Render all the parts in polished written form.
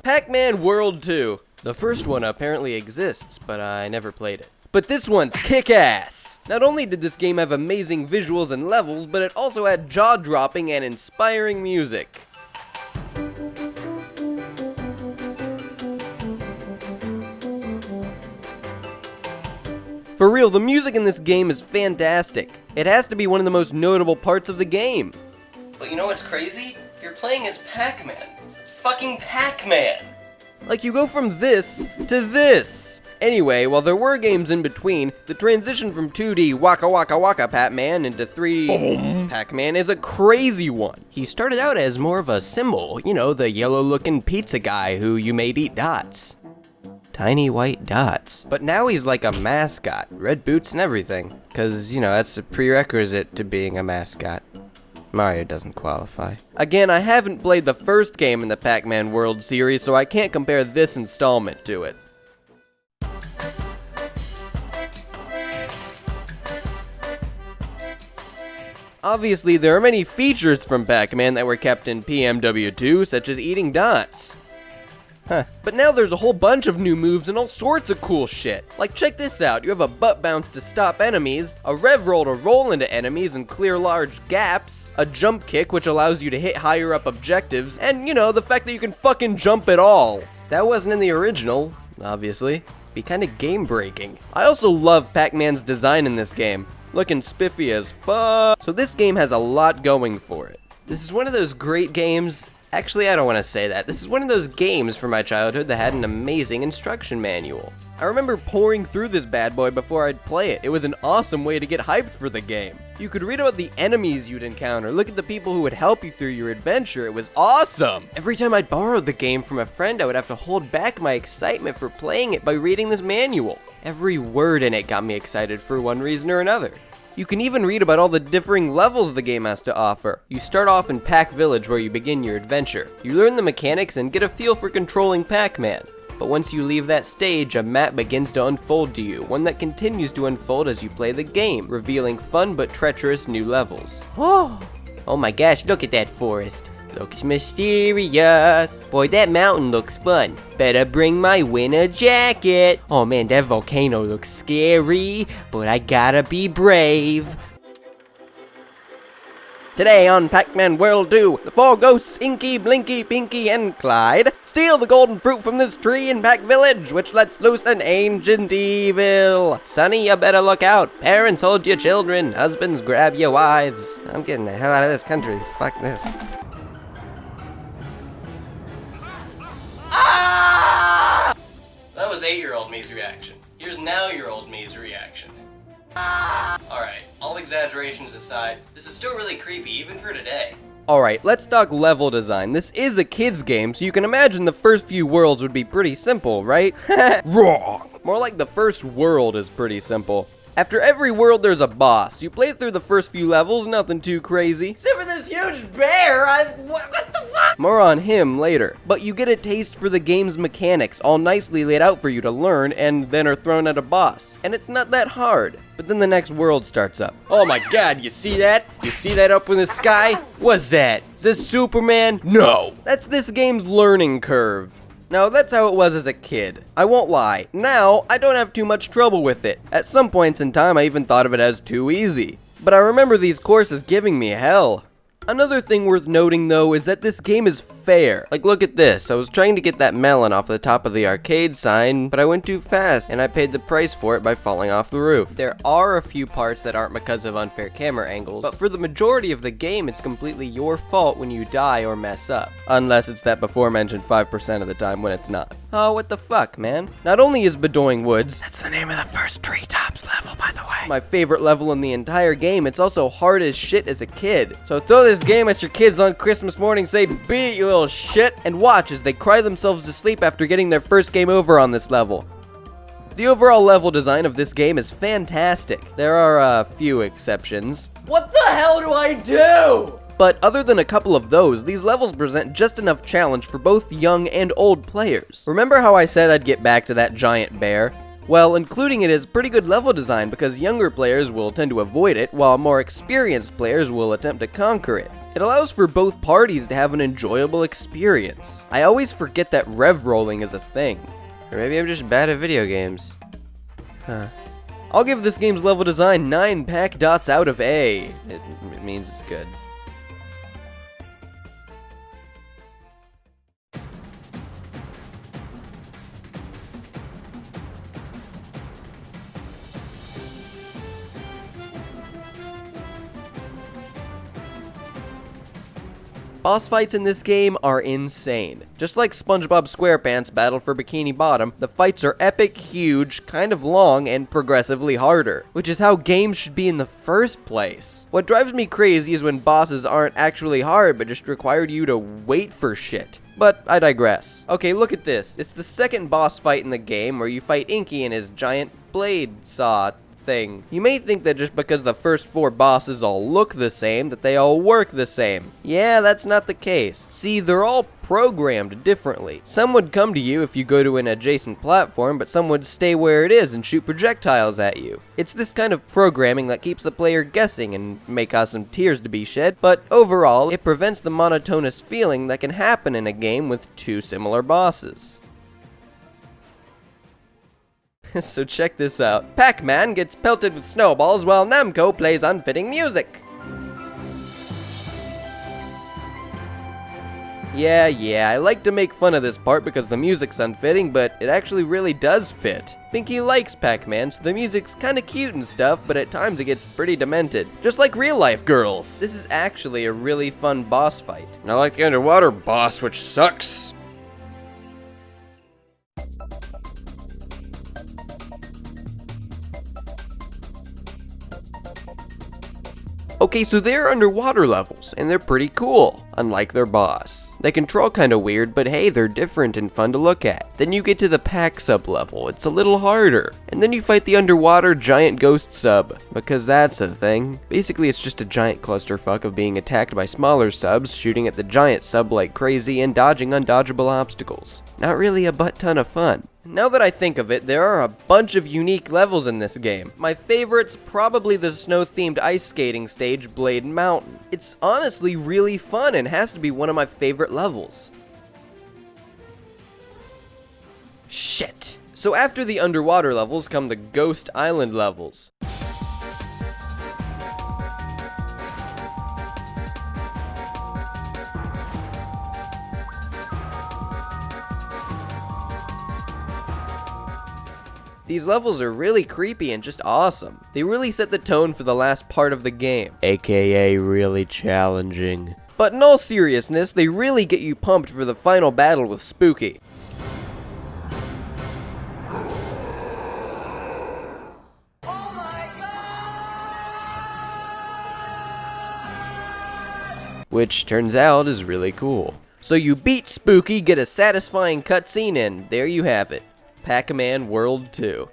Pac-Man World 2. The first one apparently exists, but I never played it. But this one's kick-ass! Not only did this game have amazing visuals and levels, but it also had jaw-dropping and inspiring music. For real, the music in this game is fantastic. It has to be one of the most notable parts of the game. But you know what's crazy? You're playing as Pac-Man. Fucking Pac-Man! Like, you go from this to this! Anyway, while there were games in between, the transition from 2D Waka Waka Waka Pac-Man into 3D Pac-Man is a crazy one. He started out as more of a symbol, you know, the yellow-looking pizza guy who you made eat dots. Tiny white dots. But now he's like a mascot, red boots and everything. Cause, you know, that's a prerequisite to being a mascot. Mario doesn't qualify. Again, I haven't played the first game in the Pac-Man World series, so I can't compare this installment to it. Obviously, there are many features from Pac-Man that were kept in PMW2, such as eating dots. But now there's a whole bunch of new moves and all sorts of cool shit. Like, check this out, you have a butt bounce to stop enemies, a rev roll to roll into enemies and clear large gaps, a jump kick which allows you to hit higher up objectives, and, you know, the fact that you can fucking jump at all. That wasn't in the original, obviously. Be kinda game breaking. I also love Pac-Man's design in this game. Looking spiffy as fuck. So this game has a lot going for it. This is one of those great games. Actually, I don't want to say that. This is one of those games from my childhood that had an amazing instruction manual. I remember pouring through this bad boy before I'd play it. It was an awesome way to get hyped for the game. You could read about the enemies you'd encounter, look at the people who would help you through your adventure. It was awesome! Every time I'd borrow the game from a friend, I would have to hold back my excitement for playing it by reading this manual. Every word in it got me excited for one reason or another. You can even read about all the differing levels the game has to offer. You start off in Pac-Village where you begin your adventure. You learn the mechanics and get a feel for controlling Pac-Man. But once you leave that stage, a map begins to unfold to you, one that continues to unfold as you play the game, revealing fun but treacherous new levels. Oh my gosh, look at that forest. Looks mysterious. Boy, that mountain looks fun. Better bring my winter jacket. Oh man, that volcano looks scary, but I gotta be brave. Today on Pac-Man World 2, the four ghosts, Inky, Blinky, Pinky, and Clyde, steal the golden fruit from this tree in Pac-Village, which lets loose an ancient evil. Sonny, you better look out. Parents, hold your children. Husbands, grab your wives. I'm getting the hell out of this country. Fuck this. That was 8-year-old me's reaction. Here's now-year-old me's reaction. Alright, all exaggerations aside, this is still really creepy, even for today. Alright, let's talk level design. This is a kid's game, so you can imagine the first few worlds would be pretty simple, right? Wrong! More like the first world is pretty simple. After every world, there's a boss. You play through the first few levels, nothing too crazy. Except for this huge bear, what the fuck? More on him later. But you get a taste for the game's mechanics, all nicely laid out for you to learn, and then are thrown at a boss. And it's not that hard. But then the next world starts up. Oh my god, you see that? You see that up in the sky? What's that? Is this Superman? No! That's this game's learning curve. Now, that's how it was as a kid. I won't lie. Now, I don't have too much trouble with it. At some points in time, I even thought of it as too easy. But I remember these courses giving me hell. Another thing worth noting, though, is that this game is fair. Like, look at this. I was trying to get that melon off the top of the arcade sign, but I went too fast, and I paid the price for it by falling off the roof. There are a few parts that aren't because of unfair camera angles, but for the majority of the game, it's completely your fault when you die or mess up. Unless it's that before-mentioned 5% of the time when it's not. Oh, what the fuck, man? Not only is Bedouin Woods, that's the name of the first Treetops level, by the way, my favorite level in the entire game, it's also hard as shit as a kid. So throw this game at your kids on Christmas morning, say, beat it, you little shit, and watch as they cry themselves to sleep after getting their first game over on this level. The overall level design of this game is fantastic. There are a few exceptions. What the hell do I do? But other than a couple of those, these levels present just enough challenge for both young and old players. Remember how I said I'd get back to that giant bear? Well, including it is pretty good level design because younger players will tend to avoid it, while more experienced players will attempt to conquer it. It allows for both parties to have an enjoyable experience. I always forget that rev rolling is a thing. Or maybe I'm just bad at video games. Huh. I'll give this game's level design 9 Pac-Dots out of A. It means it's good. Boss fights in this game are insane. Just like SpongeBob SquarePants Battle for Bikini Bottom, the fights are epic, huge, kind of long, and progressively harder, which is how games should be in the first place. What drives me crazy is when bosses aren't actually hard but just require you to wait for shit. But I digress. Okay, look at this. It's the second boss fight in the game where you fight Inky and his giant blade saw thing. You may think that just because the first 4 bosses all look the same, that they all work the same. Yeah, that's not the case. See, they're all programmed differently. Some would come to you if you go to an adjacent platform, but some would stay where it is and shoot projectiles at you. It's this kind of programming that keeps the player guessing and may cause some tears to be shed, but overall, it prevents the monotonous feeling that can happen in a game with 2 similar bosses. So check this out. Pac-Man gets pelted with snowballs while Namco plays unfitting music. Yeah, I like to make fun of this part because the music's unfitting, but it actually really does fit. Pinky likes Pac-Man, so the music's kinda cute and stuff, but at times it gets pretty demented. Just like real life girls. This is actually a really fun boss fight. And I like the underwater boss, which sucks. Okay, so they're underwater levels, and they're pretty cool, unlike their boss. They control kinda weird, but hey, they're different and fun to look at. Then you get to the Pac sub level, it's a little harder. And then you fight the underwater giant ghost sub, because that's a thing. Basically, it's just a giant clusterfuck of being attacked by smaller subs, shooting at the giant sub like crazy, and dodging undodgeable obstacles. Not really a butt ton of fun. Now that I think of it, there are a bunch of unique levels in this game. My favorite's probably the snow-themed ice skating stage, Blade Mountain. It's honestly really fun and has to be one of my favorite levels. Shit. So after the underwater levels come the Ghost Island levels. These levels are really creepy and just awesome. They really set the tone for the last part of the game, aka really challenging. But in all seriousness, they really get you pumped for the final battle with Spooky. Oh my God! Which turns out is really cool. So you beat Spooky, get a satisfying cutscene, and there you have it. Pac-Man World 2.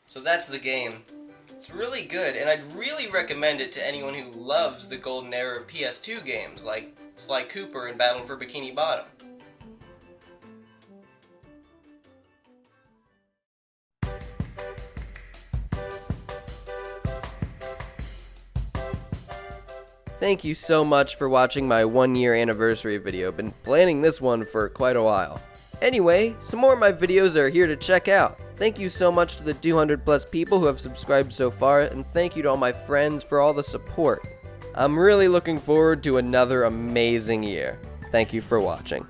So that's the game. It's really good, and I'd really recommend it to anyone who loves the golden era of PS2 games, like Sly Cooper and Battle for Bikini Bottom. Thank you so much for watching my 1-year anniversary video. Been planning this one for quite a while. Anyway, some more of my videos are here to check out. Thank you so much to the 200 plus people who have subscribed so far, and thank you to all my friends for all the support. I'm really looking forward to another amazing year. Thank you for watching.